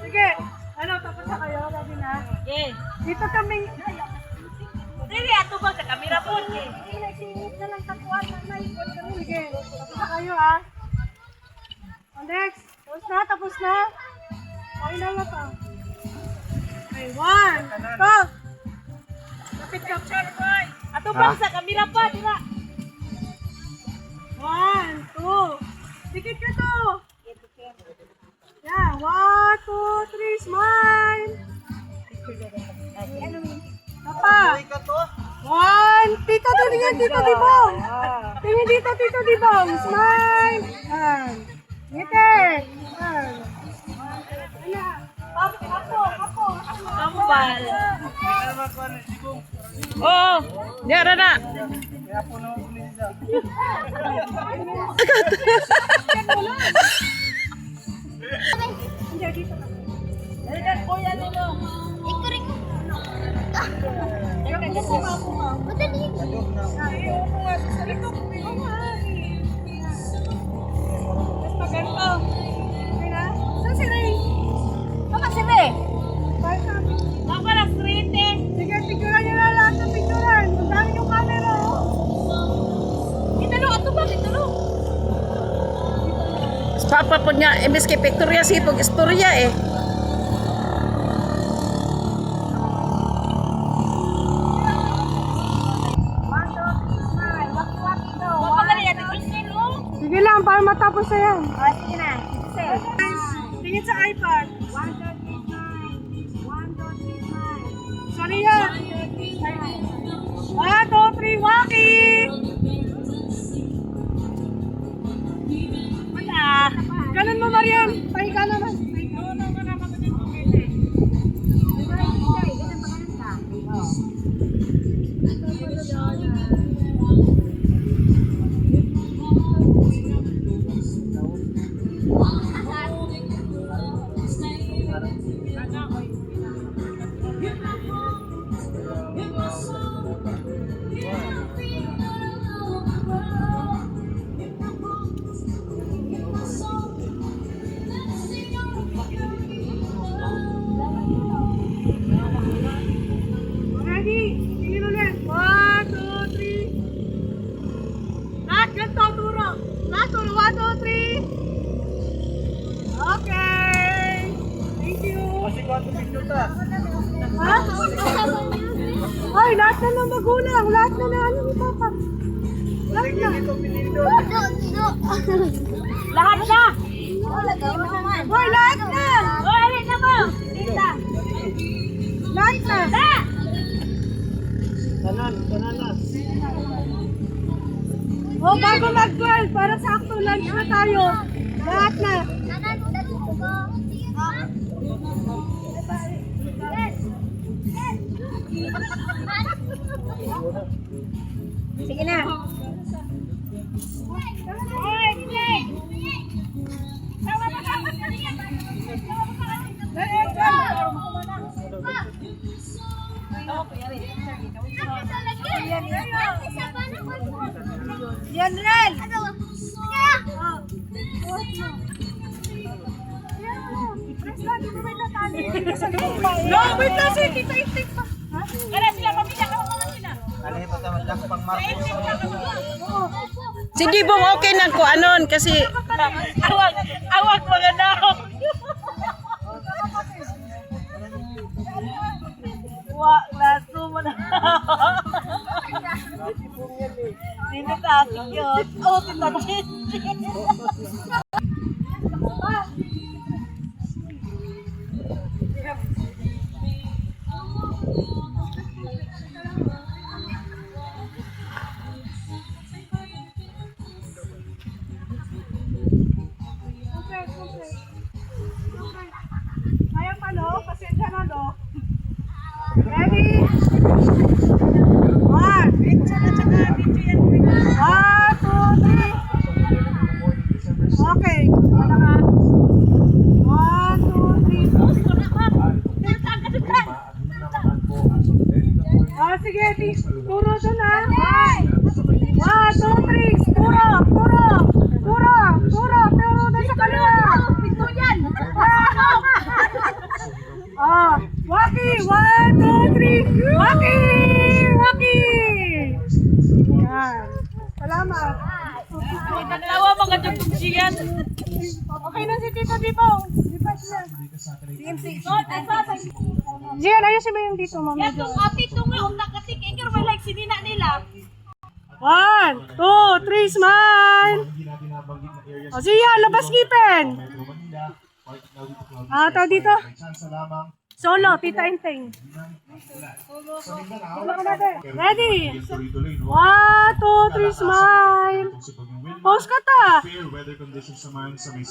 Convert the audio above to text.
Sige, ano, tapos na kayo, sabi na. Dito kami. Sige, ato ba sa kamera po? Nagsingit na lang tapuan na may ikot kami. Sige, tapos na kayo ha. Next, tapos na. Okay na nga to. Okay, 1, 2. Lapit ka, boy. Ato ba sa kamera pa, di ba? 1, 2. Dikit ka to. Yeah, 1, 2, 3, smile. Papa. 1, Tito, tingin Tito Dibong. Tingin dito, Tito Dibong. Smile. Ngiti. Kambal. Oh, diara na. Dalikan po yan nilo. Ikurin ko. Madali. Maganda. Okay na? Saan si Ray? Tama si Re. Bye kami. Tama na street eh. Sige, picturean nyo na lahat ng picturean. Ang dami yung camera. Italo, ato ba? Italo. Papa po niya, imbis kay Victoria sipog istorya eh. Sige lang, para matapos na yan. Sige na. Tingin sa iPad. 1, 2, 3, 1, 2, 3, 5. Sorry yan. 1, 2, 3, Waki! Wala. Ganun mo, Mariam. Pahiga naman. Ready? Tingin ulit. 1, 2, 3. Lahat ganito, turo. Lahat turo. 1, 2, 3. Okay. Thank you. Ha? Ay, lahat na ng magulang. Lahat na na ano ni Papa. Lahat na. Lahat na. Hoy, lahat na. Oh, alin na mo. Tita. Lahat na. Ta. Oh, bago mag-12, para sakto lunch na tayo. Lahat na. Sige na. Yan, Ren. No, wait lang, sir. Tita, itik pa. Kaya sila pamilya ka mga sila. Ano yung pagkamatang pang Marcos? Oo. Si Dibong okay na ko anon kasi Awag mga daw. Wa, laso mo na. Sino ka aking yun? Oh, tita Chichi. Kaya pa, no? Pasensya na, no? Ready? One. One, two, three. Okay. Wala nga. One, two, three. Sige. Turo doon, ha? One, two, three. Turo doon sa kaliwa. Pito yan. Waki! 1, 2, 3! Waki! Yan. Salamat. Nagtawa mga dugtong siyan. Okay na si Tito Dipo. Gian, ayusin mo yung dito, mami. Yan tong ati to nga, nakatik. Ikir may like sinina nila. 1, 2, 3, smile! O siya, labas ngipin! Ito dito. Solo, Tita Enteng. Ready? 1, 2, 3, smile! Pose ka ta! Fair weather conditions naman sa may